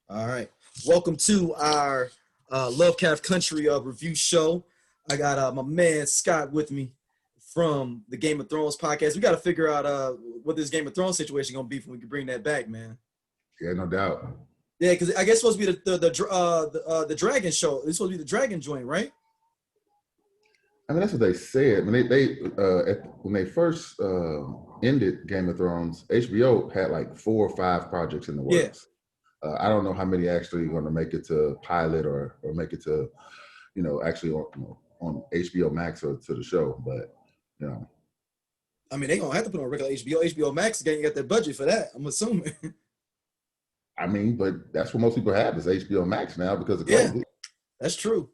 All right. Welcome to our Lovecraft Country review show. I got my man Scott with me from the Game of Thrones podcast. We got to figure out what this Game of Thrones situation gonna be when we can bring that back, man. Yeah, no doubt. Yeah, because I guess it's supposed to be the dragon show. It's supposed to be the dragon joint, right? I mean, that's what they said. When when they first ended Game of Thrones, HBO had like 4 or 5 projects in the works. I don't know how many actually going to make it to pilot or make it to, actually on HBO Max or to the show. But, I mean, they going to have to put on regular HBO. HBO Max ain't got that budget for that, I'm assuming. I mean, but that's what most people have is HBO Max now because of yeah, COVID. That's true.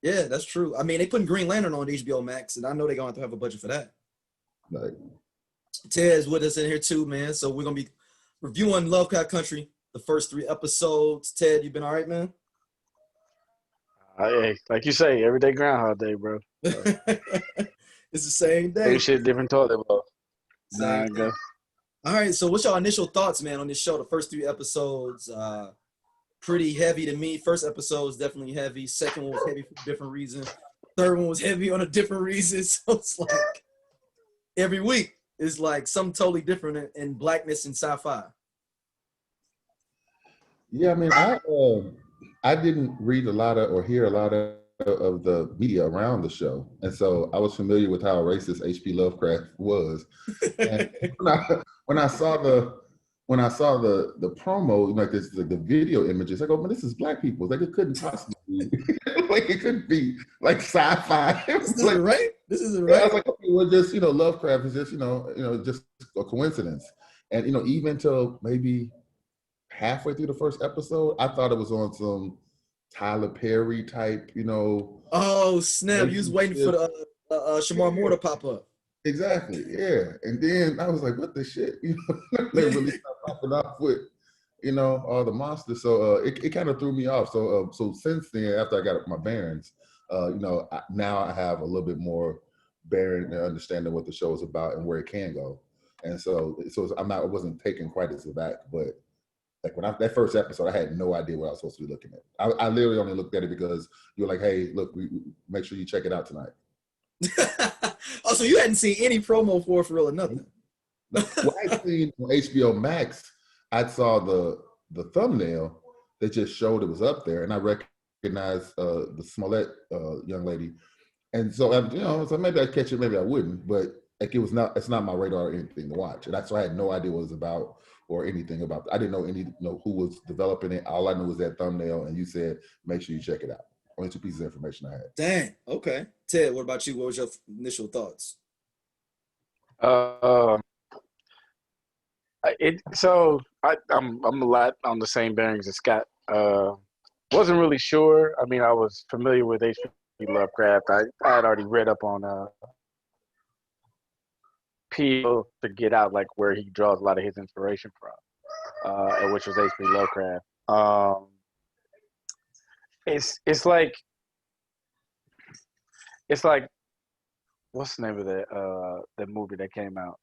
Yeah, that's true. I mean, they putting Green Lantern on HBO Max, and I know they're going to have a budget for that. Like, Ted's with us in here too, man. So we're going to be reviewing Lovecraft Country, the first 3 episodes. Ted, you been all right, man? Hey, like you say, everyday Groundhog Day, bro. It's the same day. Same shit, different toilet bowl. Same day. All right, so what's your initial thoughts, man, on this show? The first 3 episodes, pretty heavy to me. First episode was definitely heavy. Second one was heavy for a different reason. Third one was heavy on a different reason. So it's like every week is like something totally different in blackness and sci-fi. yeah, I mean, I didn't read a lot of or hear a lot of the media around the show, and so I was familiar with how racist H.P. Lovecraft was. And when I saw the promo, like this, the video images, I go, "Man, this is black people. Like it couldn't possibly be, like it couldn't be like sci-fi." This like, isn't right. This isn't I right. was like, okay, well, just Lovecraft is just just a coincidence, and even till maybe halfway through the first episode, I thought it was on some Tyler Perry type, Oh snap! You was waiting for the Shamar Moore to pop up. Exactly, yeah. And then I was like, what the shit? They really started popping off with, all the monsters. So it kind of threw me off. So since then, after I got my bearings, now I have a little bit more bearing and understanding what the show is about and where it can go. And so I wasn't taken quite as aback, but like when that first episode, I had no idea what I was supposed to be looking at. I literally only looked at it because you were like, hey, look, we make sure you check it out tonight. Oh, so you hadn't seen any promo for real or nothing? Well, I seen on HBO Max, I saw the thumbnail that just showed it was up there, and I recognized the Smollett young lady, and so so maybe I'd catch it, maybe I wouldn't, but like it's not my radar or anything to watch, and so I had no idea what it was about or anything about it. I didn't know who was developing it. All I knew was that thumbnail, and you said make sure you check it out. Only 2 pieces of information I had. Dang. Okay. Ted, what about you? What was your initial thoughts? I'm a lot on the same bearings as Scott. Wasn't really sure. I mean, I was familiar with H.P. Lovecraft. I had already read up on Peel to Get Out, like where he draws a lot of his inspiration from, which was H.P. Lovecraft. It's like what's the name of that movie that came out?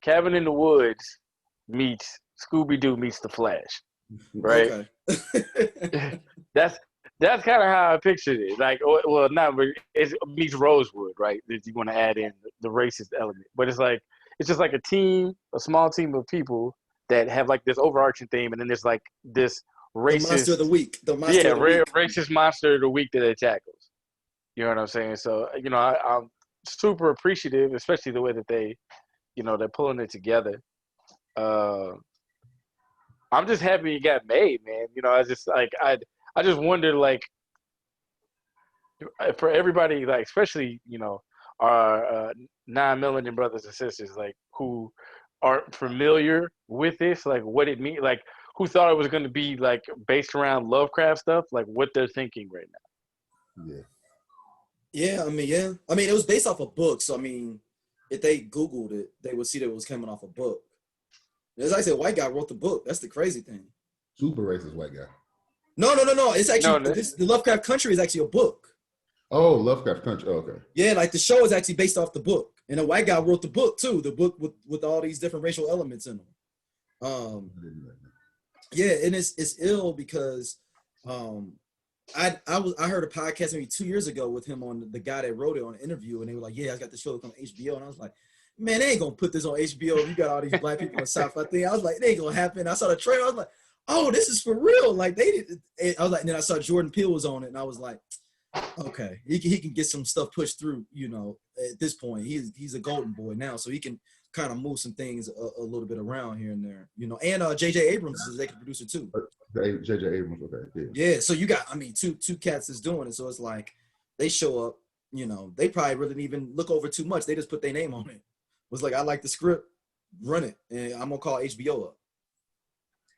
Cabin in the Woods meets Scooby-Doo meets The Flash, right? Okay. That's kind of how I pictured it. Like, well, not, but it meets Rosewood, right? That you want to add in the racist element, but it's just like a small team of people that have like this overarching theme, and then there's like this racist, the monster of the week. Racist monster of the week that it tackles. You know what I'm saying? So I'm super appreciative, especially the way that they're pulling it together. I'm just happy it got made, man. I just wonder, like, for everybody, like, especially our 9 million brothers and sisters, like, who aren't familiar with this, like what it means, like who thought it was going to be like based around Lovecraft stuff, like what they're thinking right now. Yeah. I mean, it was based off a book. So, I mean, if they Googled it, they would see that it was coming off a book. As I said, white guy wrote the book. That's the crazy thing. Super racist white guy. No. It's actually, the Lovecraft Country is actually a book. Oh, Lovecraft Country. Oh, okay. Yeah, like the show is actually based off the book. And a white guy wrote the book too, the book with all these different racial elements in them. Yeah, and it's ill because I heard a podcast maybe 2 years ago with him on the guy that wrote it on an interview, and they were like, "Yeah, I got the show on HBO," and I was like, "Man, they ain't gonna put this on HBO if you got all these black people in sci-fi thing." I was like, "It ain't gonna happen." I saw the trailer, I was like, "Oh, this is for real!" Like they did. I was like, and then I saw Jordan Peele was on it, and I was like, "Okay, he can get some stuff pushed through." You know, at this point, he's a golden boy now, so he can kind of move some things a little bit around here and there. You know, and J.J. Abrams is executive producer too. J.J. Abrams, okay, yeah. Yeah, so you got, I mean, two cats is doing it. So it's like they show up, you know, they probably really didn't even look over too much. They just put their name on it. It was like, I like the script, run it, and I'm gonna call HBO up.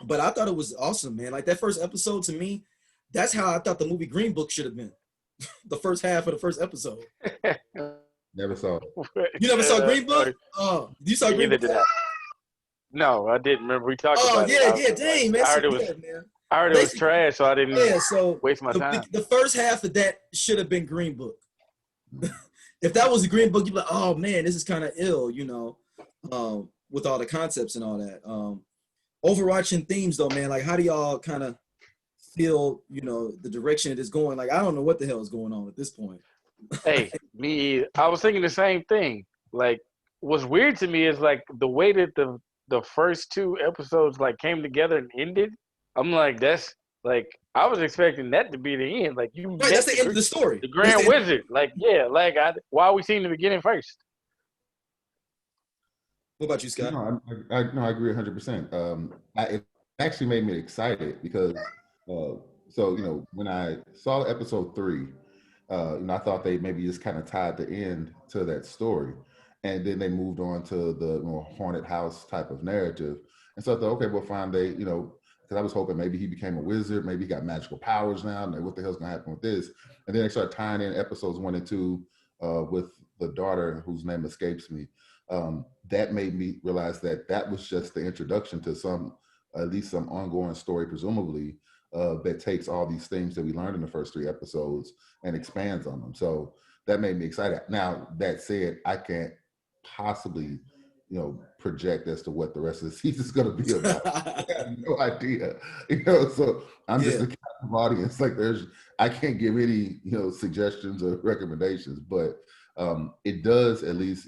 But I thought it was awesome, man. Like that first episode to me, that's how I thought the movie Green Book should have been. The first half of the first episode. Never saw it. You never saw Green Book? Oh, you saw Green Book? No, I didn't. Remember we talked about it. Oh, yeah, dang, man. I heard it was trash, so I didn't waste my time. The first half of that should have been Green Book. If that was a Green Book, you'd be like, oh, man, this is kind of ill, you know, with all the concepts and all that. Overarching themes, though, man, like how do y'all kind of feel, you know, the direction it is going? Like, I don't know what the hell is going on at this point. Hey, I was thinking the same thing. Like, what's weird to me is like the way that the first two episodes like came together and ended. I'm like, that's like I was expecting that to be the end. Like you, right? That's the end of the story. The Grand Wizard. Like, yeah, like why are we seeing the beginning first? What about you, Scott? No, I agree 100%. It actually made me excited because, so you know, when I saw episode 3, you know, I thought they maybe just kind of tied the end to that story, and then they moved on to the more haunted house type of narrative. And so I thought, okay, well, fine. They, you know, because I was hoping maybe he became a wizard, maybe he got magical powers now. And like, what the hell's gonna happen with this? And then they started tying in episodes 1 and 2 with the daughter whose name escapes me. That made me realize that was just the introduction to at least some ongoing story, presumably, that takes all these things that we learned in the first 3 episodes and expands on them. So that made me excited. Now, that said, I can't possibly, you know, project as to what the rest of the season is going to be about. I have no idea, you know, so I'm just a captive audience. Like I can't give any, you know, suggestions or recommendations, but it does at least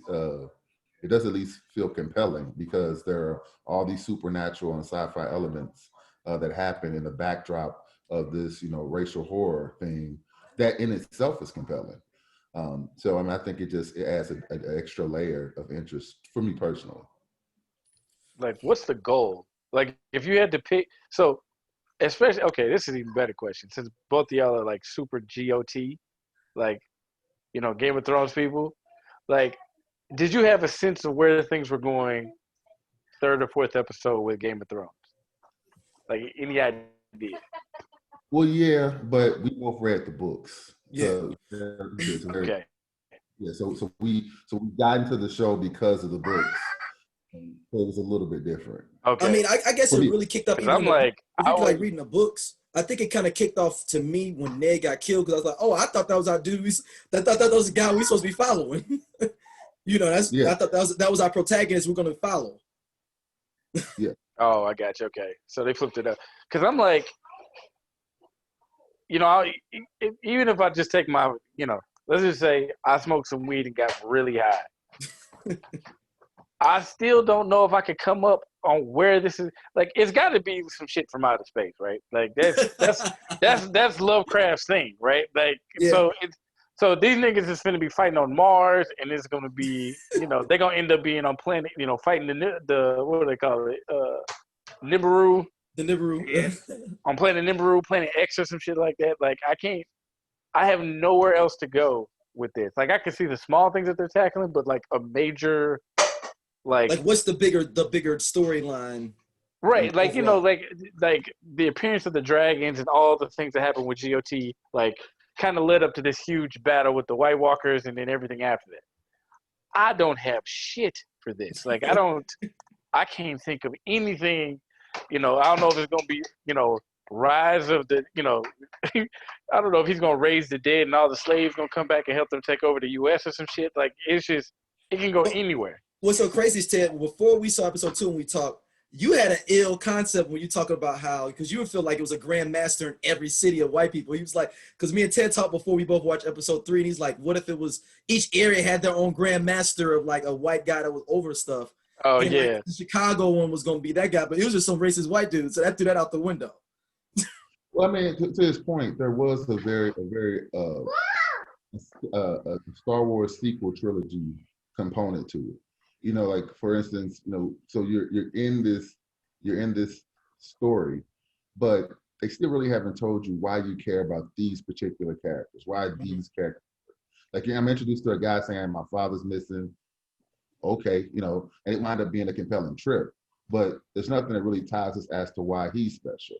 feel compelling because there are all these supernatural and sci-fi elements that happen in the backdrop of this, you know, racial horror thing that in itself is compelling. So I mean, I think it adds an extra layer of interest for me personally. Like, what's the goal? Like, if you had to pick, so especially, okay, this is an even better question since both of y'all are like super GOT, like, you know, Game of Thrones people. Like, did you have a sense of where things were going 3rd or 4th episode with Game of Thrones? Like, any idea? Well, yeah, but we both read the books. Yeah. So okay. Yeah, so we got into the show because of the books. So it was a little bit different. Okay. I mean, I guess it really kicked up. I'm like, like reading the books. I think it kind of kicked off to me when Ned got killed because I was like, oh, I thought that was our dude. I thought that was the guy we supposed to be following. You know, I thought that was our protagonist we're going to follow. Yeah. Oh, I got you. Okay. So they flipped it up. Because I'm like, you know, even if I just take my, you know, let's just say I smoked some weed and got really high. I still don't know if I could come up on where this is. Like, it's got to be some shit from outer space, right? Like, that's Lovecraft's thing, right? Like, yeah. So these niggas is finna be fighting on Mars, and it's gonna be, you know, they're gonna end up being on planet, you know, fighting the what do they call it, Nibiru. The Nibiru. Yeah. On planet Nibiru, planet X or some shit like that. Like, I have nowhere else to go with this. Like, I can see the small things that they're tackling, but like a major, like what's the bigger storyline? Right, like, you know, like the appearance of the dragons and all the things that happen with GOT, like, kind of led up to this huge battle with the White Walkers and then everything after that. I don't have shit for this. Like, I can't think of anything, you know. I don't know if it's gonna be, you know, rise of the, you know, I don't know if he's gonna raise the dead and all the slaves gonna come back and help them take over the U.S. or some shit. Like, it's just, it can go anywhere. What's so crazy is, Ted, before we saw episode 2 and we talked, you had an ill concept when you talk about how, because you would feel like it was a grandmaster in every city of white people. He was like, because me and Ted talked before we both watched episode 3, and he's like, what if it was each area had their own grandmaster of like a white guy that was over stuff. Oh And yeah. like the Chicago one was gonna be that guy, but it was just some racist white dude. So that threw that out the window. Well, I mean, to his point, there was a very Star Wars sequel trilogy component to it. You know, like for instance, you know, so you're in this story, but they still really haven't told you why you care about these particular characters, why these characters. Like, yeah, I'm introduced to a guy saying my father's missing. Okay, you know, and it wound up being a compelling trip, but there's nothing that really ties us as to why he's special.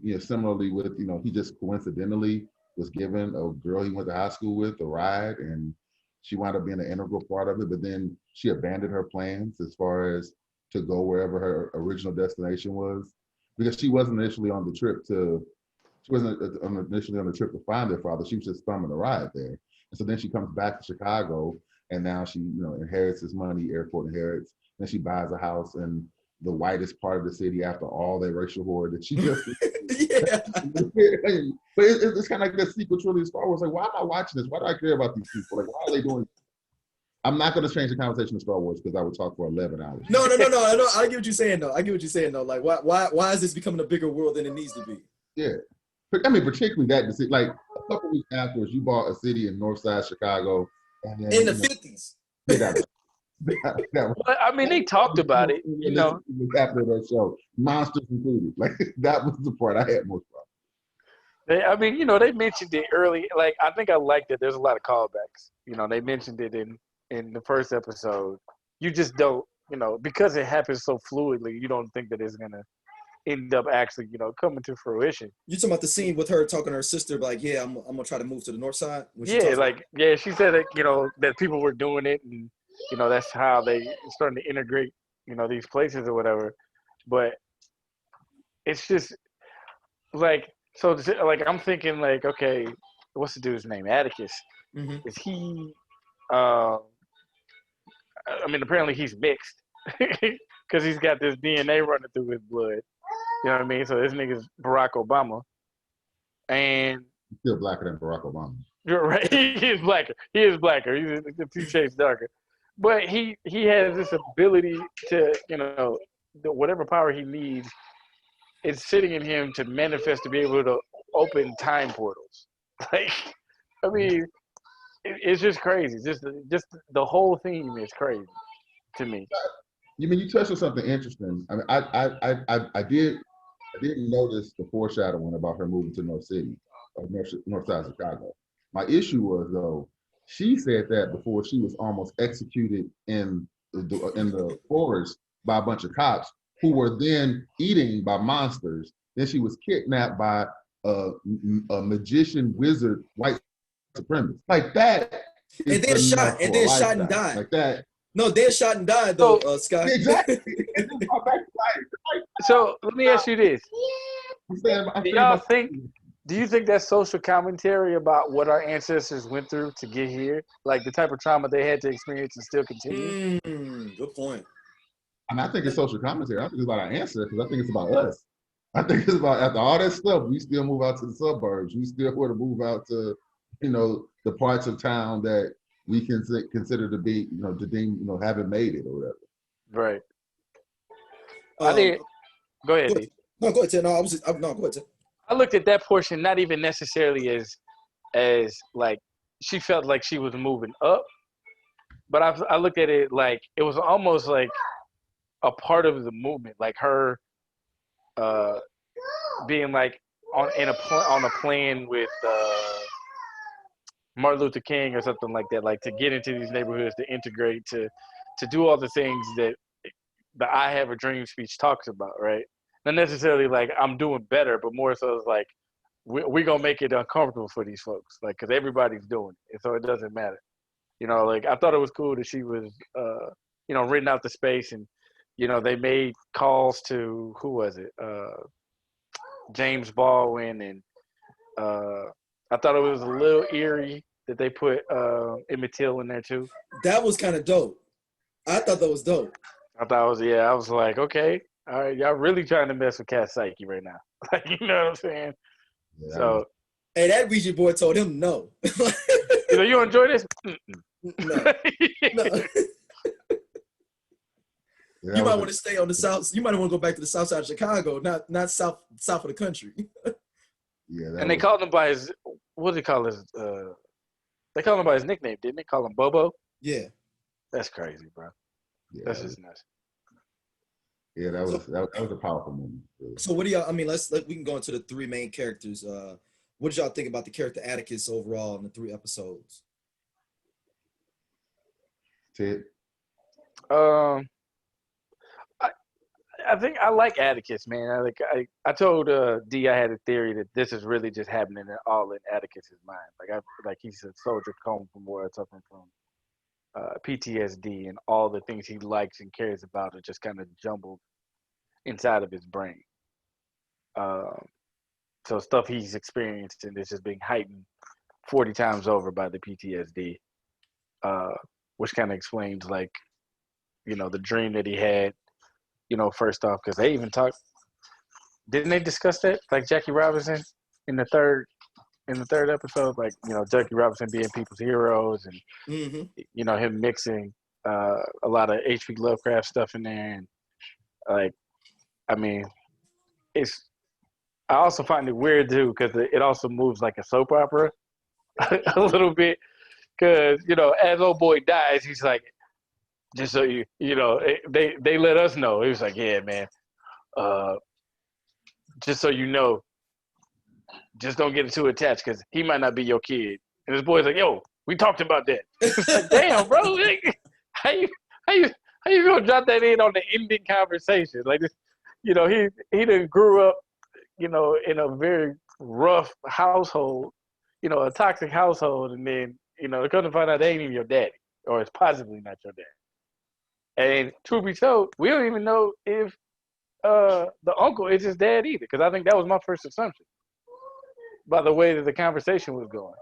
You know, similarly with, you know, he just coincidentally was given a girl he went to high school with a ride, and she wound up being an integral part of it, but then she abandoned her plans as far as to go wherever her original destination was, because she wasn't initially on the trip to find their father. She was just thumbing a ride there. And so then she comes back to Chicago, and now she, you know, inherits this money, airport inherits, and she buys a house in the whitest part of the city after all that racial horror that she just Yeah. But it's kind of like that sequel trilogy of Star Wars. Like, why am I watching this? Why do I care about these people? Like, why are they doing? I'm not going to change the conversation of Star Wars because I would talk for 11 hours. No. I get what you're saying though. I get what you're saying though. Like, why is this becoming a bigger world than it needs to be? Yeah, I mean, particularly that like a couple weeks afterwards, you bought a city in Northside Chicago, and then, in the 50s. That But I mean, they talked about it, you know. After that show, monsters included. Like, that was the part I had most problem. I mean, you know, they mentioned it early. Like, I think I liked it. There's a lot of callbacks. You know, they mentioned it in the first episode. You just don't, you know, because it happens so fluidly, you don't think that it's going to end up actually, you know, coming to fruition. You talking about the scene with her talking to her sister, like, yeah, I'm gonna try to move to the north side? Yeah, like, yeah, she said that, you know, that people were doing it, and, you know, that's how they starting to integrate, you know, these places or whatever. But it's just like, so like, I'm thinking like, okay, what's the dude's name? Atticus. Mm-hmm. Is he? I mean, apparently he's mixed because he's got this DNA running through his blood. You know what I mean? So this nigga's Barack Obama, and He's still blacker than Barack Obama. You're right. He is blacker. He's a 2 shades darker. But he has this ability to, you know, whatever power he needs, it's sitting in him to manifest, to be able to open time portals. Like, I mean, it's just crazy. Just the whole theme is crazy to me. You mean, you touched on something interesting. I mean, I didn't notice the foreshadowing about her moving to North City, North Side Chicago. My issue was, though, she said that before she was almost executed in the forest by a bunch of cops who were then eaten by monsters. Then she was kidnapped by a magician wizard white supremacist. Like that. And then shot and died. Like that. No, they're shot and died though, Scott. Exactly. So let me ask you this: Do you think that's social commentary about what our ancestors went through to get here, like the type of trauma they had to experience and still continue? Good point. I mean, I think it's social commentary. I think it's about our ancestors. I think it's about us. I think it's about, after all that stuff, we still move out to the suburbs. We still want to move out to, you know, the parts of town that we can consider to be, you know, to deem, you know, haven't made it or whatever. Right. I think. Go ahead, D. No, go ahead, Ted. No, go ahead, Ted. I looked at that portion not even necessarily as like she felt like she was moving up, but I looked at it like it was almost like a part of the movement, like her being like on a plane with Martin Luther King or something like that, like to get into these neighborhoods, to integrate, to do all the things that the I Have a Dream speech talks about, right? Not necessarily like I'm doing better, but more so it's like we're going to make it uncomfortable for these folks, like, because everybody's doing it. And so it doesn't matter. You know, like, I thought it was cool that she was, you know, renting out the space, and, you know, they made calls to, who was it? James Baldwin. And I thought it was a little eerie that they put Emmett Till in there too. That was kind of dope. I thought that was dope. I was like, okay. All right, y'all really trying to mess with Cat's psyche right now. Like, you know what I'm saying? Yeah, So, Hey, that Ouija board told him no. you enjoy this? No, no. yeah, You might want to stay on the south. You might want to go back to the south side of Chicago, not south of the country. yeah, that And they was, called him by his, what do they call his, they called him by his nickname, didn't they? Call him Bobo? Yeah. That's crazy, bro. yeah, That's just nuts. yeah, that was a powerful movie. Really. So what do y'all? I mean, we can go into the three main characters. What did y'all think about the character Atticus overall in the 3 episodes? Ted, Um, I think I like Atticus, man. I told D I had a theory that this is really just happening all in Atticus's mind. Like he's a soldier come from war suffering from PTSD, and all the things he likes and cares about are just kind of jumbled inside of his brain. So stuff he's experienced and is just being heightened 40 times over by the PTSD, which kind of explains, like, the dream that he had. First off, because they even talked. Didn't they discuss that? Like Jackie Robinson in the third episode, like, Jackie Robinson being people's heroes, and him mixing a lot of H.P. Lovecraft stuff in there, and like, I mean, I also find it weird too because it also moves like a soap opera a little bit, because as old boy dies, he's like, just so they let us know. He was like, yeah, man, just so you know, just don't get too attached because he might not be your kid. And his boy's like, yo, we talked about that. It's like, damn, bro, like, how you gonna drop that in on the ending conversation? Like, this, he done grew up, in a very rough household, a toxic household, and then come to find out they ain't even your daddy, or it's possibly not your dad. And truth be told, we don't even know if the uncle is his dad either, because I think that was my first assumption by the way that the conversation was going,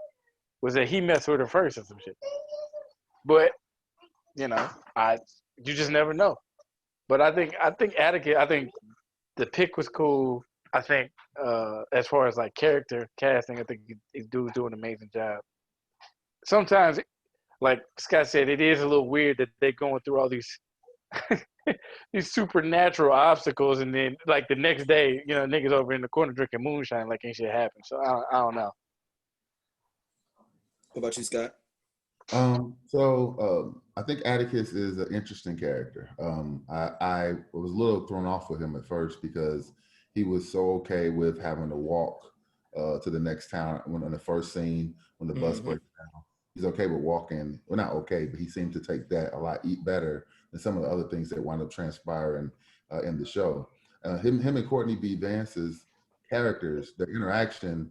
was that he messed with her first or some shit. But you just never know. But I think Atticus, I think the pick was cool. I think as far as like character casting, I think this dude's doing an amazing job. Sometimes, like Scott said, it is a little weird that they're going through all these these supernatural obstacles, and then like the next day, niggas over in the corner drinking moonshine like ain't shit happened. So I don't know. What about you, Scott? I think Atticus is an interesting character. I was a little thrown off with him at first because he was so okay with having to walk to the next town. When in the first scene, when the bus breaks down, he's okay with walking. Well, not okay, but he seemed to take that a lot better than some of the other things that wound up transpiring in the show. Him and Courtney B. Vance's characters, their interaction,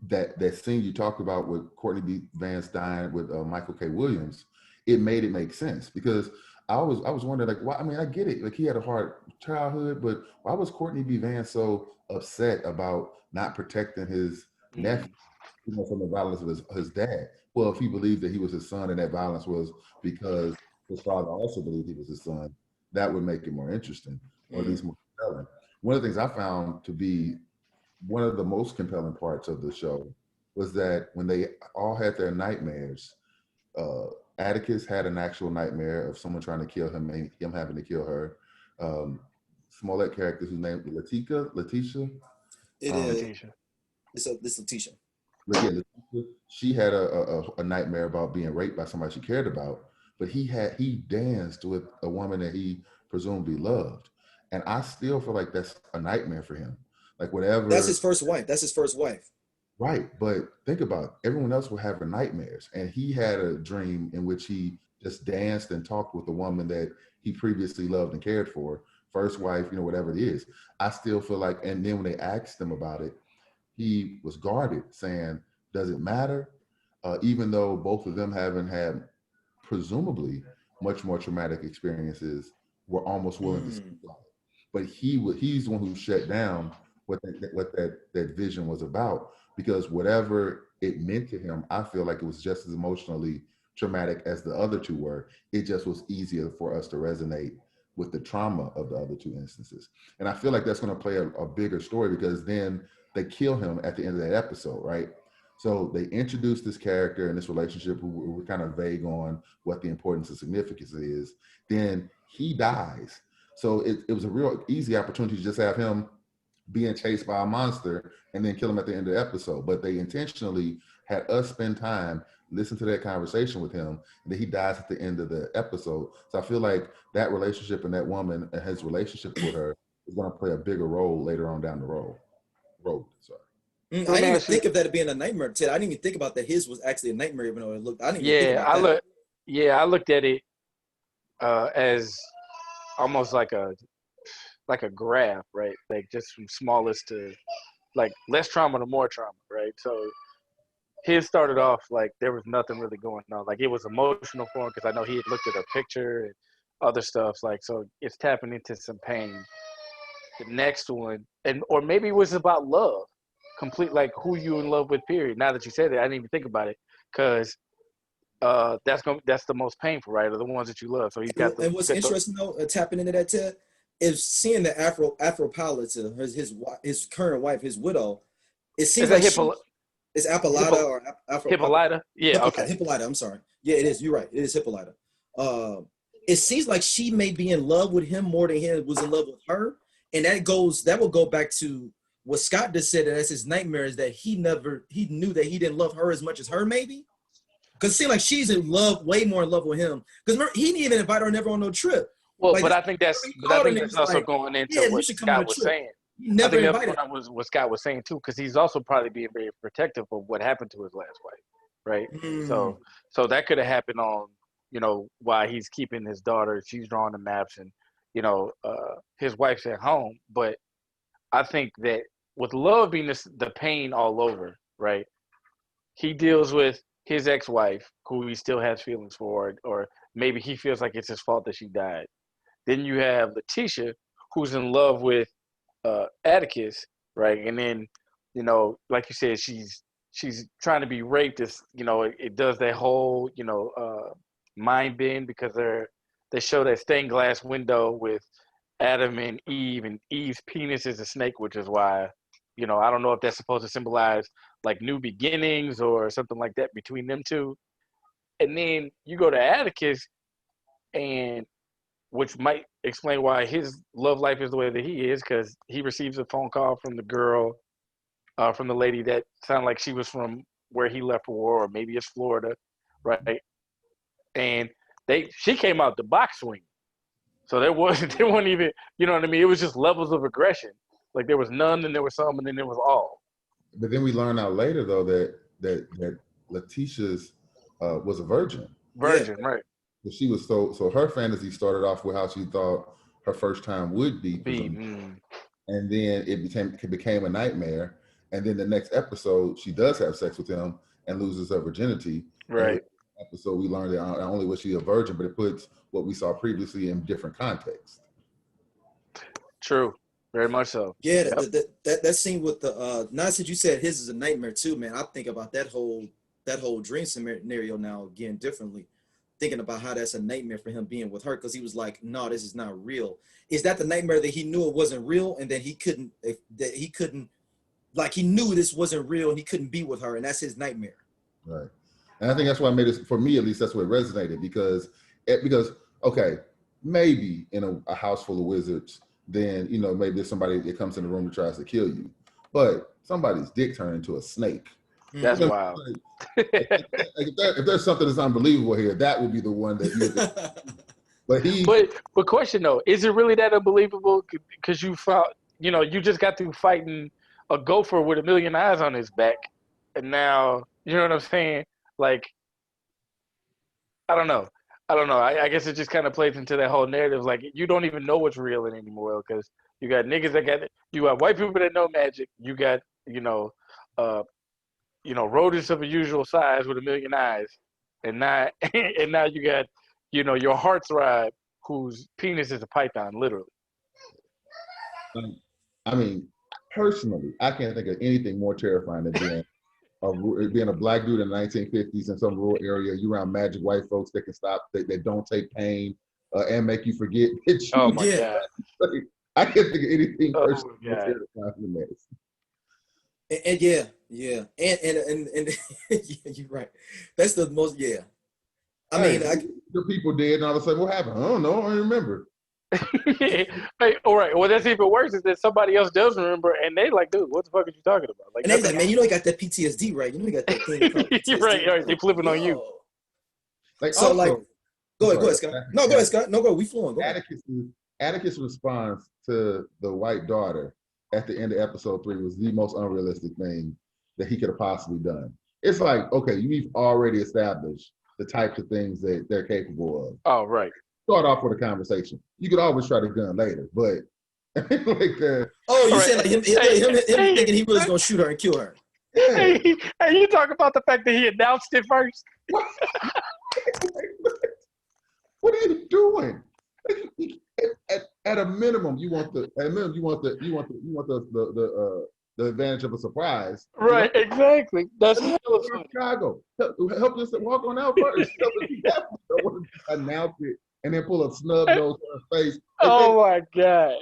that scene you talked about with Courtney B. Vance dying with Michael K. Williams, it made it make sense, because I was wondering, like, why? I mean, I get it, like he had a hard childhood, but why was Courtney B. Vance so upset about not protecting his nephew, from the violence of his dad? Well, if he believed that he was his son and that violence was because his father also believed he was his son, that would make it more interesting, or at least more compelling. One of the things I found to be one of the most compelling parts of the show was that when they all had their nightmares, Atticus had an actual nightmare of someone trying to kill him, him having to kill her. Smollett character, whose name is Letitia. It is. Letitia. It's Letitia. Yeah, Letitia. She had a nightmare about being raped by somebody she cared about, but he danced with a woman that he presumably loved, and I still feel like that's a nightmare for him. Like, whatever. That's his first wife. Right. But think about it. Everyone else will have nightmares. And he had a dream in which he just danced and talked with a woman that he previously loved and cared for. First wife, whatever it is. I still feel like, and then when they asked him about it, he was guarded, saying, does it matter? Even though both of them haven't had presumably much more traumatic experiences, were almost willing to speak about it. But he's the one who shut down what that vision was about, because whatever it meant to him, I feel like it was just as emotionally traumatic as the other two were. It just was easier for us to resonate with the trauma of the other two instances. And I feel like that's going to play a bigger story, because then they kill him at the end of that episode, right? So they introduce this character and this relationship who we're kind of vague on what the importance and significance is. Then he dies. So it was a real easy opportunity to just have him being chased by a monster and then kill him at the end of the episode. But they intentionally had us spend time, listen to that conversation with him, and then he dies at the end of the episode. So I feel like that relationship and that woman and his relationship with her is going to play a bigger role later on down the road. Sorry. I didn't even think of that being a nightmare, Ted. I didn't even think about that his was actually a nightmare, even though it looked. I didn't even think about that. I looked at it as almost like a graph, right? Like just from smallest to like less trauma to more trauma, right? So his started off like there was nothing really going on. Like it was emotional for him because I know he had looked at a picture and other stuff. Like, so it's tapping into some pain. The next one, or maybe it was about love, complete, like who you in love with, period. Now that you said it, I didn't even think about it, because that's the most painful, right? Are the ones that you love. So he's got. And what's interesting though, tapping into that, Ted, is seeing the Afro pilot to his current wife, his widow. It seems like it's Hippolyta or Afro. Hippolyta, yeah, okay. Hippolyta, I'm sorry. Yeah, it is. You're right. It is Hippolyta. It seems like she may be in love with him more than he was in love with her. And that will go back to what Scott just said, that that's his nightmare, is that he knew that he didn't love her as much as her, maybe. Because it seems like she's in love, way more in love with him. Because he didn't even invite her never on no trip. Well, like, but I think that's also like, going into what Scott was saying. I think that's what Scott was saying too, because he's also probably being very protective of what happened to his last wife, right? So that could have happened on, while he's keeping his daughter. She's drawing the maps, and his wife's at home. But I think that with love being the pain all over, right? He deals with his ex-wife, who he still has feelings for, or maybe he feels like it's his fault that she died. Then you have Letitia, who's in love with Atticus, right? And then, like you said, she's trying to be raped. It does that whole, mind bend, because they show that stained glass window with Adam and Eve, and Eve's penis is a snake, which is why, I don't know if that's supposed to symbolize like new beginnings or something like that between them two. And then you go to Atticus, and which might explain why his love life is the way that he is, because he receives a phone call from the girl, from the lady that sounded like she was from where he left for war, or maybe it's Florida, right? And she came out the box swing. So there wasn't even, you know what I mean? It was just levels of aggression. Like there was none, and there was some, and then there was all. But then we learn out later though that Letitia's was a virgin. Right. She was so her fantasy started off with how she thought her first time would be, and then it became a nightmare. And then the next episode, she does have sex with him and loses her virginity. Right. Episode, we learned that not only was she a virgin, but it puts what we saw previously in different contexts. True, very much so. Yeah, that scene with the now since you said his is a nightmare too, man. I think about that whole dream scenario now again differently. Thinking about how that's a nightmare for him being with her, because he was like, no, this is not real. Is that the nightmare that he knew it wasn't real, and then he knew this wasn't real and he couldn't be with her, and that's his nightmare? Right. And I think that's why I made it, for me at least, that's what resonated, because okay, maybe in a house full of wizards, then maybe there's somebody that comes in the room that tries to kill you, but somebody's dick turned into a snake. That's wild. If there's something that's unbelievable here, that would be the one that But question though, is it really that unbelievable? Because you found, you just got through fighting a gopher with 1,000,000 eyes on his back, and now, you know what I'm saying? Like, I don't know. I guess it just kind of plays into that whole narrative. Like, you don't even know what's real anymore, because you got niggas you got white people that know magic. You got, rodents of unusual size with 1,000,000 eyes, and now you got, your heartthrob whose penis is a python, literally. I mean, personally, I can't think of anything more terrifying than being a black dude in the 1950s in some rural area. You around magic white folks that can stop, that don't take pain, and make you forget that you. Oh my Yeah. god. Like, I can't think of anything Oh personally my God. terrifying than that. And yeah, and yeah, you're right. That's the most. Yeah, I mean, The people dead, and all of a sudden, what happened? I don't know. I don't remember. Hey, all right. Well, that's even worse is that somebody else does remember, and they like, dude, what the fuck are you talking about? Like, and they like, man, you know, you got that PTSD, right? You know, you got that thing called PTSD. right. They flipping on you. Yo. Like, So, also, like, go ahead, Scott. No, go ahead, Scott. No, go. We flowing. Go ahead. Atticus' response to the white daughter at the end of episode 3 was the most unrealistic thing that he could have possibly done. It's like, okay, you've already established the types of things that they're capable of. Oh, right. Start off with a conversation. You could always try the gun later, but like Oh, you Right. saying like him thinking he was gonna shoot her and kill her? Hey, you talk about the fact that he announced it first. What are you doing? At a minimum, you want the advantage of a surprise. Right, You know? exactly. That's hella funny. Chicago. Help us walk on out first. Announce it and then pull a snub nose on her face. Oh my god.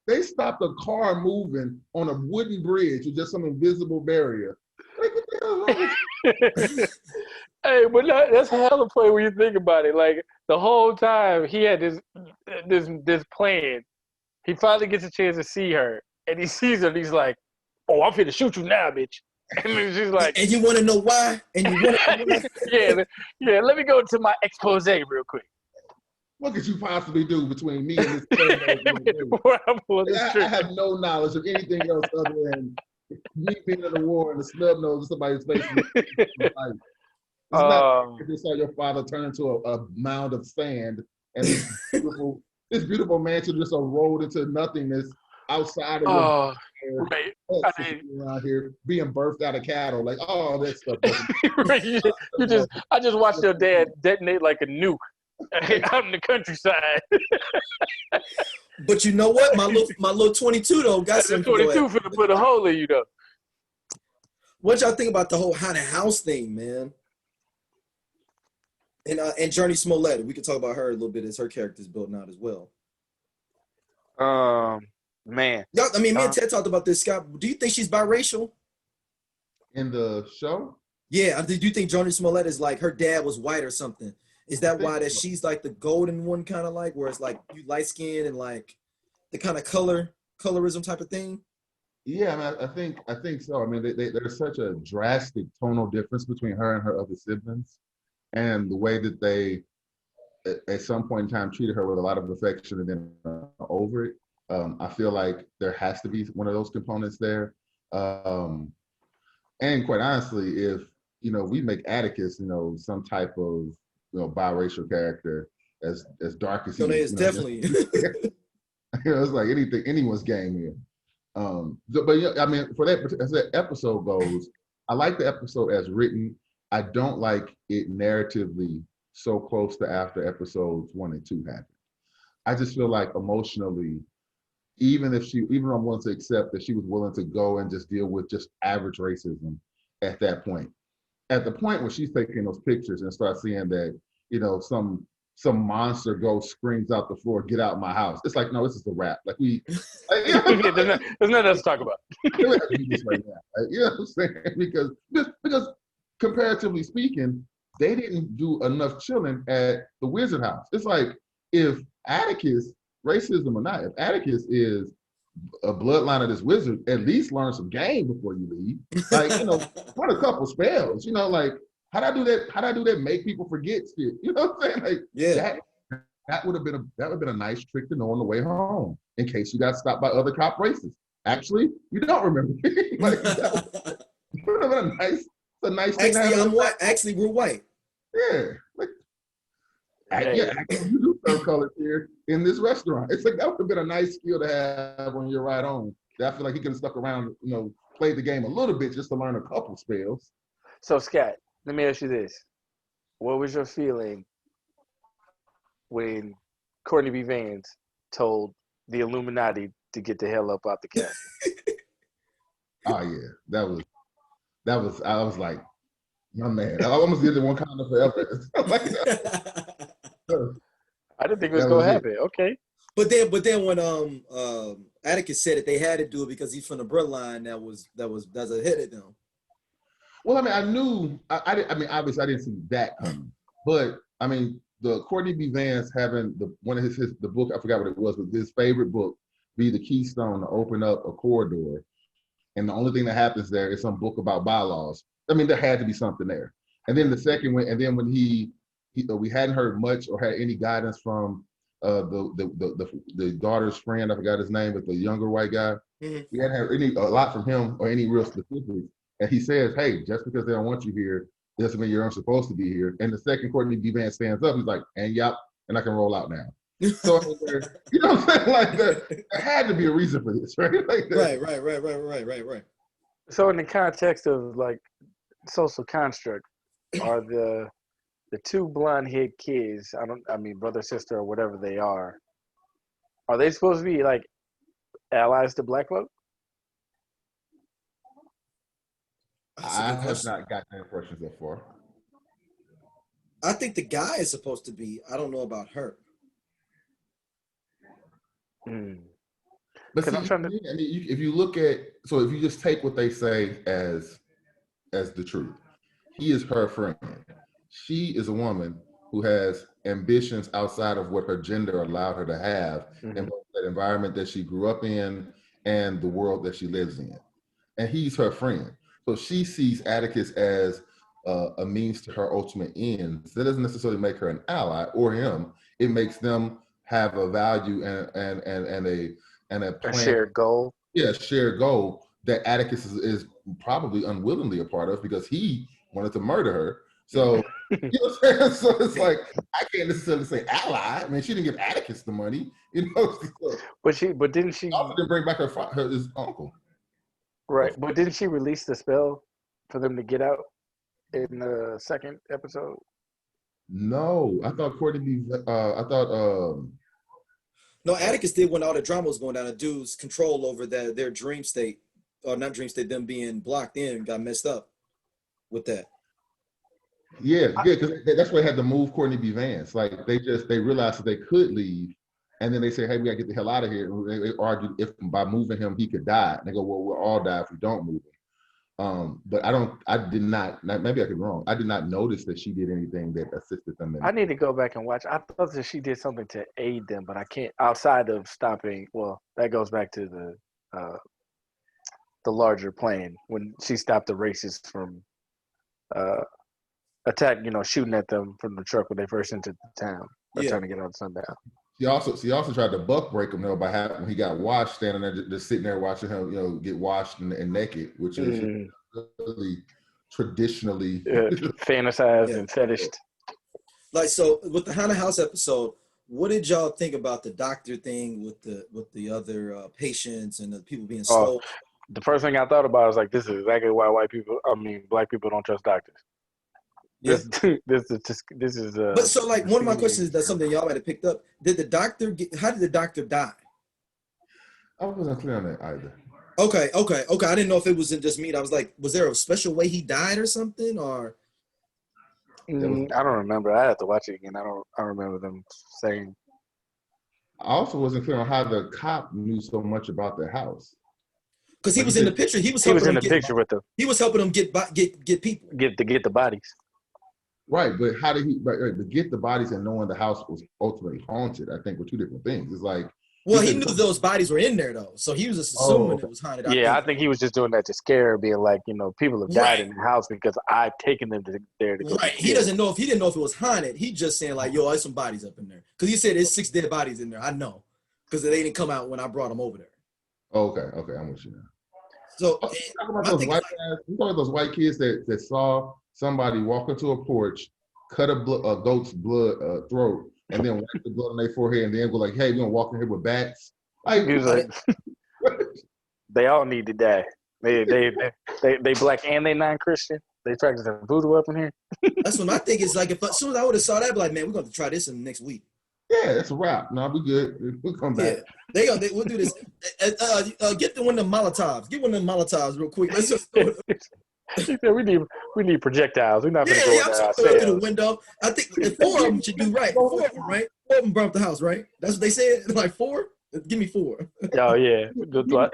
They stopped a car moving on a wooden bridge with just some invisible barrier. Like, what the hell is wrong? Hey, but that's hella play when you think about it. Like the whole time he had this plan. He finally gets a chance to see her, and he sees her, and he's like, "Oh, I'm finna shoot you now, bitch." And she's like, And you want to know why? And you want to know why? yeah. Let me go to my expose real quick. What could you possibly do between me and this? I have no knowledge of anything else other than me being in a war and a snub nose in somebody's face. It's not like you saw your father turn into a mound of sand and this beautiful mansion just rolled into nothingness outside of your right. around here being birthed out of cattle. Like, oh, that stuff. Right. I just watched your dad detonate like a nuke out in the countryside. But you know what? My little 22 though got some. 22 finna put a hole in you though. What y'all think about the whole haunted house thing, man? And Journey Smollett, we can talk about her a little bit as her character's built out as well. Man. Y'all, I mean, me and Ted talked about this. Scott, do you think she's biracial? In the show? Yeah. Do you think Journey Smollett is like her dad was white or something? Is that why that she's like the golden one, kind of like, where it's like you light skin and like the kind of colorism type of thing? Yeah, I mean, I think so. I mean, there's such a drastic tonal difference between her and her other siblings, and the way that they, at some point in time, treated her with a lot of affection and then over it. I feel like there has to be one of those components there. And quite honestly, if we make Atticus, some type of biracial character as dark as he is, definitely. It's like anyone's game here. But yeah, I mean, as that episode goes, I like the episode as written. I don't like it narratively so close to after episodes 1 and 2 happened. I just feel like emotionally, even I'm willing to accept that she was willing to go and just deal with just average racism at that point. At the point where she's taking those pictures and starts seeing that, some monster ghost screams out the floor, "Get out of my house." It's like, no, this is a wrap. Like there's nothing else to talk about. You know what I'm saying? Because comparatively speaking, they didn't do enough chilling at the Wizard House. It's like, if Atticus, racism or not, if Atticus is a bloodline of this wizard, at least learn some game before you leave. Like, run a couple spells. Like, how'd I do that? Make people forget shit. You know what I'm saying? Like, yeah. That would have been a nice trick to know on the way home, in case you got stopped by other cop racists. Actually, you don't remember. Like, that would have been a nice thing. Actually, I'm white. Actually, we're white. Yeah. Like, you do serve colors here in this restaurant. It's like, that would have been a nice skill to have on your ride home. I feel like he could have stuck around, played the game a little bit just to learn a couple spells. So, Scott, let me ask you this. What was your feeling when Courtney B. Vance told the Illuminati to get the hell up out the castle? Oh, yeah. I was like, my man. I almost did the one comment forever. I didn't think it was That gonna was it. happen. Okay. But then when Atticus said it, they had to do it because he's from the bloodline that's ahead of them. Well, I mean, I knew. I mean, obviously, I didn't see that coming. But I mean, the Courtney B. Vance having one of his the book, I forgot what it was, but his favorite book be the keystone to open up a corridor, and the only thing that happens there is some book about bylaws. I mean, there had to be something there. And then the second one, and then when we hadn't heard much or had any guidance from the daughter's friend, I forgot his name, but the younger white guy. Mm-hmm. We hadn't heard a lot from him or any real specifics. And he says, "Hey, just because they don't want you here doesn't mean you're supposed to be here." And the second Courtney B. Vance stands up, he's like, "And yep, and I can roll out now." So you know what I'm saying? Like there had to be a reason for this, right? Like Right. So in the context of like social construct, are the two blonde-haired kids, I mean brother, sister, or whatever they are they supposed to be like allies to black folk? I have not got that impression so far. I think the guy is supposed to be. I don't know about her. But see, I mean, if you look at, so if you just take what they say as the truth, he is her friend. She is a woman who has ambitions outside of what her gender allowed her to have in both that environment that she grew up in and the world that she lives in. And he's her friend. So she sees Atticus as a means to her ultimate ends. That doesn't necessarily make her an ally or him. It makes them have a value and a plan. A shared goal. Yeah, shared goal that Atticus is probably unwillingly a part of because he wanted to murder her. So you know what I'm saying? So it's like I can't necessarily say ally. I mean, she didn't give Atticus the money, you know. So, but didn't she also didn't bring back his uncle? Right, but didn't she release the spell for them to get out in the second episode? No, I thought No, Atticus did when all the drama was going down. The dude's control over their dream state, or not dream state, them being blocked in, got messed up with that. Yeah, because that's why they had to move Courtney B. Vance. Like they realized that they could leave, and then they say, "Hey, we gotta get the hell out of here." And they argued if by moving him he could die. And they go, "Well, we'll all die if we don't move him." But I did not. Maybe I could be wrong. I did not notice that she did anything that assisted them. I need to go back and watch. I thought that she did something to aid them, but I can't. Outside of stopping, well, that goes back to the larger plan when she stopped the racists from shooting at them from the truck when they first entered the town. They're trying to get out of Sundown. She also tried to buck break him though by when he got washed, standing there just sitting there watching him, get washed and naked, which is really traditionally fantasized and fetished. Like, so with the Haunted House episode, what did y'all think about the doctor thing with the other patients and the people being stole? The first thing I thought about was like, this is exactly why black people don't trust doctors. Yeah. This is. But so, like, one of my questions is that something y'all might have picked up. How did the doctor die? I wasn't clear on that either. Okay. I didn't know if it was just me. I was like, was there a special way he died or something, or? I don't remember. I have to watch it again. I don't remember them saying. I also wasn't clear on how the cop knew so much about their house. Because he was in the picture. He was in the picture with them. He was helping them get people. Get the bodies. Right, but how did he? Right, to get the bodies and knowing the house was ultimately haunted, I think were two different things. It's like. Well, he knew those bodies were in there though, so he was just assuming it was haunted. I think he was just doing that to scare, being like, people have died in the house because I've taken them there to go. Right, he didn't know if it was haunted. He just saying like, "Yo, there's some bodies up in there," because he said there's 6 dead bodies in there. I know, because they didn't come out when I brought them over there. Okay, I'm with you now. So talking about those white kids that saw somebody walk into a porch, cut a goat's throat, and then wipe the blood on their forehead, and then go like, "Hey, we're gonna walk in here with bats." Like, they all need to die. They black and they non-Christian. They practicing voodoo up in here. That's what I think. Is like, as soon as I would have saw that, I'd be like, man, we're going to try this in the next week. Yeah, that's a wrap. No, we good. We'll come back. Yeah, we'll do this. Get one of them Molotovs. Get one of them Molotovs real quick. Let's just He said we need projectiles. We're not gonna go Yeah, in I'm there trying to throw it through the ourselves. window. I think if 4 of them should do right. 4 of them, right? 4 of them burn up the house, right? That's what they said. Like 4? Give me 4. Oh yeah.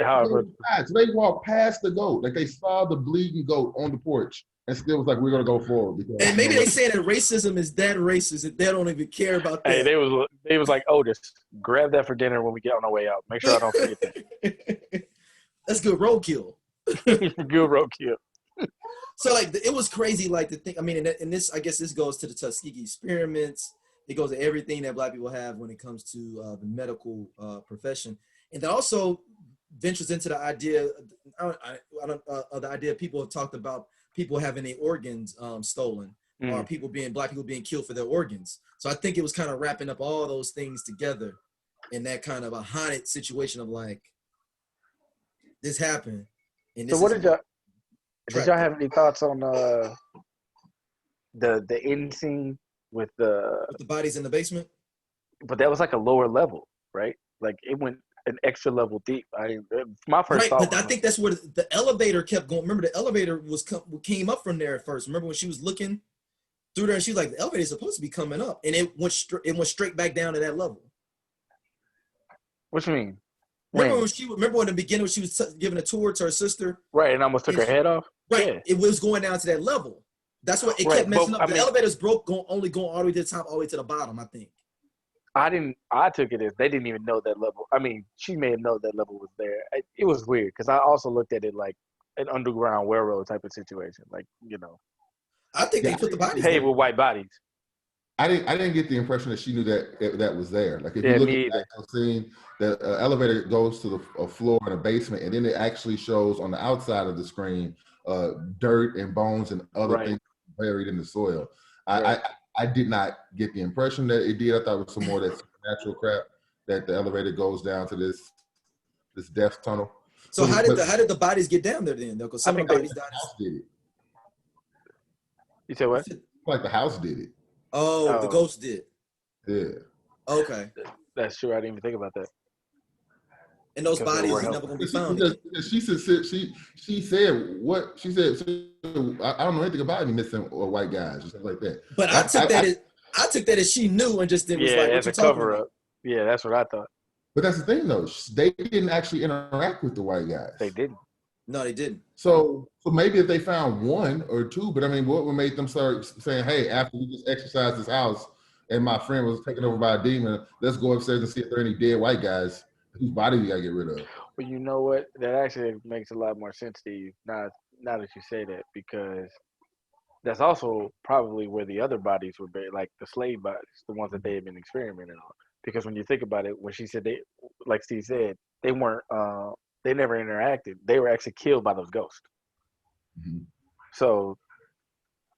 However, So they walked past the goat, like they saw the bleeding goat on the porch, and still was like, "We're gonna go forward." Because, And maybe they saying that racism is that racist that they don't even care about that. hey, they was like, Otis, grab that for dinner when we get on our way out. Make sure I don't forget that. That's good roadkill. Good roadkill. So like it was crazy, like to think. I mean, and this, I guess, this goes to the Tuskegee experiments. It goes to everything that Black people have when it comes to the medical profession, and then also ventures into the idea. The idea people have talked about people having their organs stolen, or Black people being killed for their organs. So I think it was kind of wrapping up all those things together in that kind of a haunted situation of like, this happened. And this So what did y'all have any thoughts on the end scene with the bodies in the basement? But that was like a lower level, right? Like it went an extra level deep. My first thought. But I think that's where the elevator kept going. Remember, the elevator came up from there at first. Remember when she was looking through there, and she was like, "The elevator is supposed to be coming up," and it went straight back down to that level. What you mean? Remember in the beginning when she was giving a tour to her sister, right, and almost took her head off. Right, yeah. It was going down to that level. That's what it kept messing up. The elevator's broke, only going all the way to the top, all the way to the bottom. I think. I took it as they didn't even know that level. I mean, she may have known that level was there. It was weird because I also looked at it like an underground railroad type of situation. Like, you know. I think they put the bodies paved with white bodies. I didn't get the impression that she knew that was there. Like if you look at the scene, the elevator goes to a floor in a basement, and then it actually shows on the outside of the screen dirt and bones and other things buried in the soil. I did not get the impression that it did. I thought it was some more of that supernatural crap that the elevator goes down to this death tunnel. So how did the bodies get down there then? Because some of the bodies died. The house did it. You said what? Like the house did it. Oh, the ghost did. Yeah. Okay. That's true. I didn't even think about that. And those bodies are never going to be found. She said what she said. I don't know anything about any missing or white guys or something like that. But I took that as she knew and just was like, as a cover up. Yeah, that's what I thought. But that's the thing though. They didn't actually interact with the white guys. They didn't. No, they didn't. So maybe if they found 1 or 2, but I mean, what would make them start saying, "Hey, after we just exercised this house and my friend was taken over by a demon, let's go upstairs and see if there are any dead white guys whose body we gotta get rid of." Well, you know what? That actually makes a lot more sense to you now that you say that, because that's also probably where the other bodies were buried, like the slave bodies, the ones that they had been experimenting on. Because when you think about it, when she said they, like Steve said, they weren't. They never interacted. They were actually killed by those ghosts. Mm-hmm. So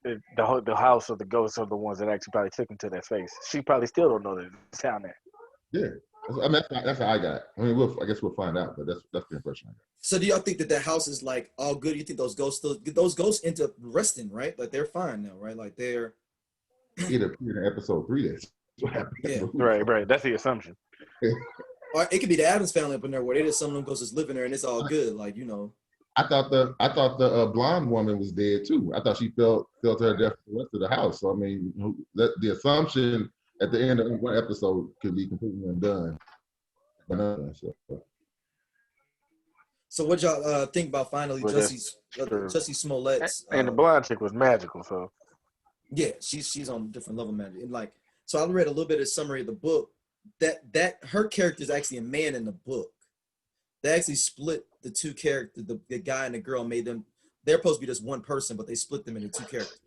the house of the ghosts are the ones that actually probably took them to that space. She probably still don't know that it's down there. Yeah, I mean that's how I got it. I mean, I guess we'll find out, but that's the impression I got. So do y'all think that house is like all good? You think those ghosts end up resting, right? Like they're fine now, right? Like they're. It appeared in episode 3. That's what happened. Yeah. Right. That's the assumption. Or it could be the Addams family up in there where they just some of them ghosts just living there and it's all good, like you know. I thought the blonde woman was dead too. I thought she felt her death for the rest of the house. So I mean, the assumption at the end of one episode could be completely undone. So what y'all think about finally Jussie Smollett's and the blonde chick was magical, so yeah, she's on a different level, magic. And like, so I read a little bit of summary of the book. That her character is actually a man in the book. They actually split the two characters, the guy and the girl, made them. They're supposed to be just one person, but they split them into 2 characters.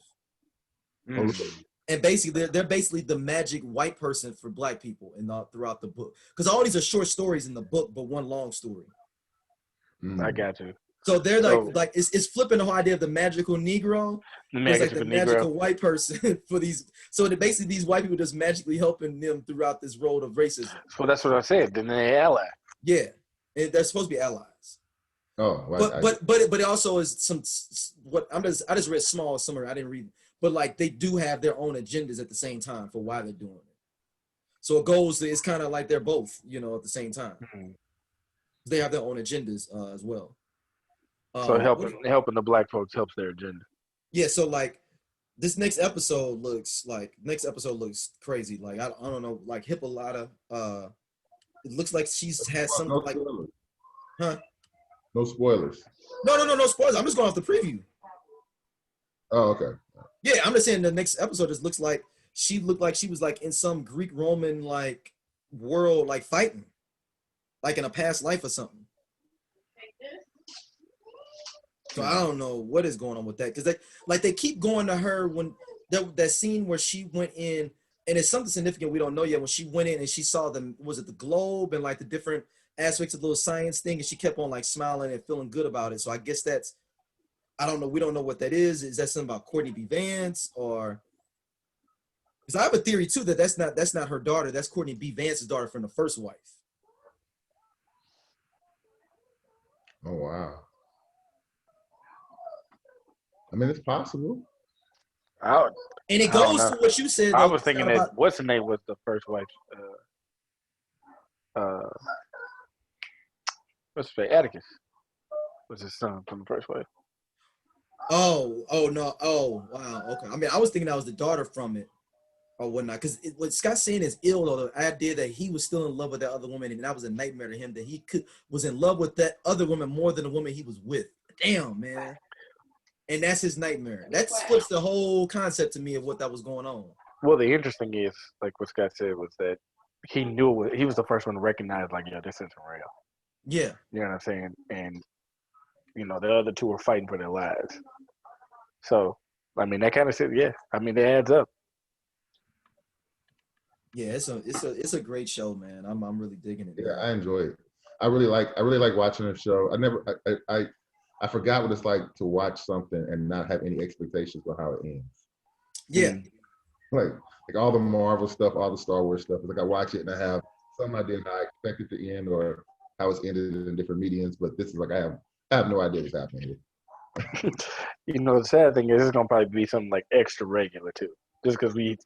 And basically, they're basically the magic white person for Black people throughout the book. Because all these are short stories in the book, but one long story. I got you. So they're like it's flipping the whole idea of the magical Negro. It's like the magical white person for these. So basically these white people just magically helping them throughout this road of racism. So that's what I said. Then they ally. Yeah, and they're supposed to be allies. Oh, right. But it also is I just read small summary. I didn't read, but like they do have their own agendas at the same time for why they're doing it. So it goes. It's kind of like they're both, at the same time. They have their own agendas as well. So What, helping the black folks helps their agenda. yeah, so like this next episode looks crazy. Like I don't know, like Hippolyta. It looks like she's had some No like, spoilers. huh? No spoilers. No spoilers. I'm just going off the preview. Oh, okay. Yeah, I'm just saying the next episode just looks like she looked like she was like in some Greek Roman like world, like fighting, like in a past life or something. So I don't know what is going on with that, because they keep going to her when that scene where she went in, and it's something significant we don't know yet. When she went in and she saw the globe and like the different aspects of the little science thing, and she kept on like smiling and feeling good about it. So I guess that's, I don't know. We don't know what that is. Is that something about Courtney B. Vance, or because I have a theory too that that's not her daughter. That's Courtney B. Vance's daughter from the first wife. Oh wow. I mean, it's possible. And it goes to what you said. I was thinking that what's her name was the first wife. What's his name? Atticus was his son from the first wife. Oh no. Oh wow. Okay. I mean, I was thinking that was the daughter from it or whatnot. Because what Scott's saying is ill, though. The idea that he was still in love with that other woman, and that was a nightmare to him. That he was in love with that other woman more than the woman he was with. Damn, man. And that's his nightmare. That flips the whole concept to me of what that was going on. Well, the interesting is, like what Scott said, was that he knew he was the first one to recognize, like, yeah, this isn't real. Yeah. You know what I'm saying? And, you know, the other two were fighting for their lives. So, I mean, that kind of said, yeah. I mean, it adds up. Yeah, it's a great show, man. I'm really digging it. Yeah, I enjoy it. I really like watching the show. I forgot what it's like to watch something and not have any expectations for how it ends. Yeah. Like all the Marvel stuff, all the Star Wars stuff. It's like I watch it and I have some idea how I expect it to end or how it's ended in different mediums. But this is like I have no idea what's happening here. You know, the sad thing is it's gonna probably be something like extra regular too. Just because we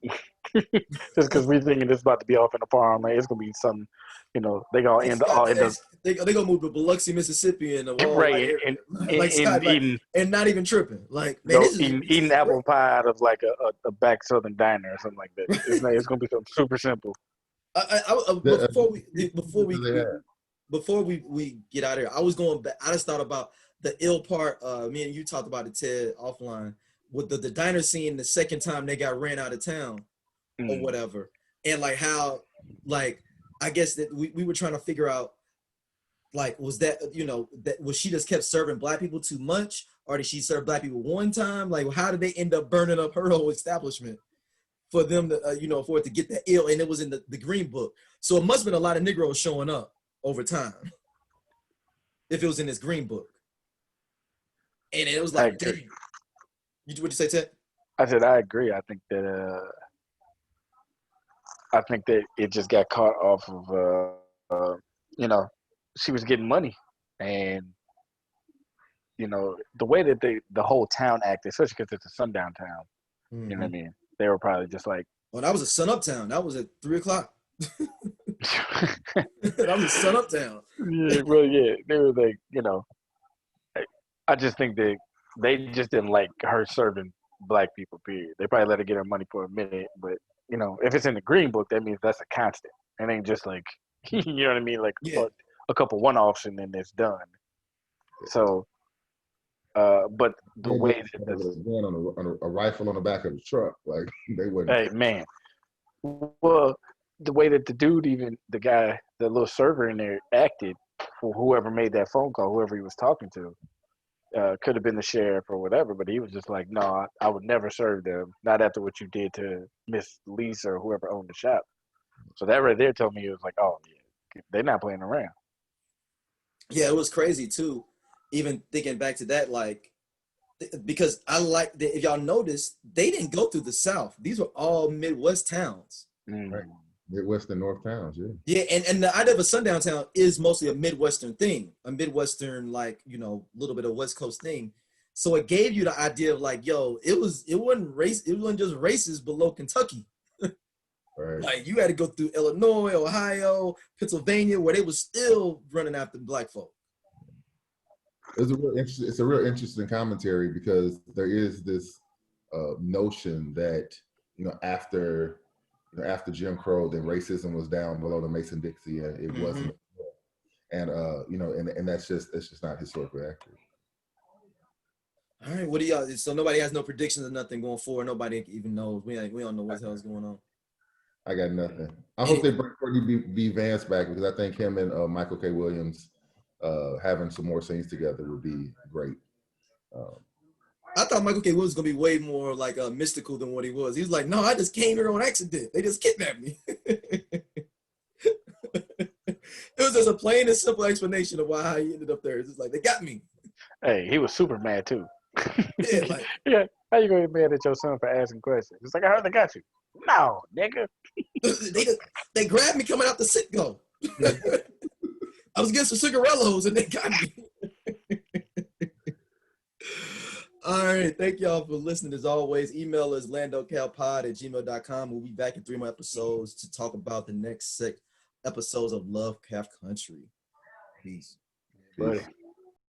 thinking it's about to be off in the farmland, it's gonna be something. You know, they gonna end up. They gonna move to Biloxi, Mississippi, and right, and not even tripping. Like, man, this is eating apple pie out of like a back southern diner or something like that. It's gonna be something super simple. Before we get out of here, I was going back. I just thought about the ill part. Me and you talked about it, Ted, offline, with the diner scene the second time they got ran out of town or whatever, and like how, like, I guess that we were trying to figure out, like, was that, you know, that was she just kept serving black people too much, or did she serve black people one time? Like, how did they end up burning up her whole establishment for them to, you know, for it to get that ill? And it was in the Green Book, so it must have been a lot of Negroes showing up over time if it was in this Green Book. And it was like, dang. What'd you say, Ted? I said I agree. I think that it just got caught off of, you know, she was getting money, and, you know, the way that the whole town acted, especially because it's a sundown town. Mm-hmm. You know what I mean? They were probably just like, "Oh, that was a sun up town. That was at 3:00. That was a sun up town." Yeah, well, yeah, they were like, you know, I just think that they just didn't like her serving black people. Period. They probably let her get her money for a minute, but, you know, if it's in the Green Book, that means that's a constant. It ain't just like, you know what I mean? Like, yeah, a couple one-offs and then it's done. So, but the way that on a rifle on the back of the truck, like they wouldn't. Hey, man. Well, the way that the dude, even the guy, the little server in there acted for whoever made that phone call, whoever he was talking to, could have been the sheriff or whatever, but he was just like, no, I would never serve them, not after what you did to Miss Lisa or whoever owned the shop. So that right there told me it was like, oh, yeah, they're not playing around. Yeah, it was crazy, too. Even thinking back to that, like, because I like that, if y'all noticed, they didn't go through the South. These were all Midwest towns. Right. Midwest and North towns, yeah. Yeah, and the idea of a sundown town is mostly a Midwestern thing, a Midwestern, like, you know, little bit of West Coast thing. So it gave you the idea of like, yo, it wasn't just races below Kentucky. Right. Like, you had to go through Illinois, Ohio, Pennsylvania, where they was still running after black folk. It's a real interesting commentary because there is this notion that after Jim Crow, then racism was down below the Mason-Dixie, and it wasn't. And and that's just not historically accurate. All right, what do y'all? So nobody has no predictions or nothing going forward. Nobody even knows. We don't know what the hell is going on. I got nothing. I hope they bring Courtney B. Vance back because I think him and Michael K. Williams having some more scenes together would be great. I thought Michael K. Williams was gonna be way more like mystical than what he was. He was like, "No, I just came here on accident. They just kidnapped me." It was just a plain and simple explanation of how he ended up there. It's just like they got me. Hey, he was super mad too. Yeah, like, yeah. How you gonna get mad at your son for asking questions? It's like I heard they got you. No, nigga. they grabbed me coming out the Citgo. I was getting some cigarellos and they got me. All right. Thank y'all for listening. As always, email us landocalpod@gmail.com. We'll be back in 3 more episodes to talk about the next 6 episodes of Lovecraft Country. Peace. Buddy.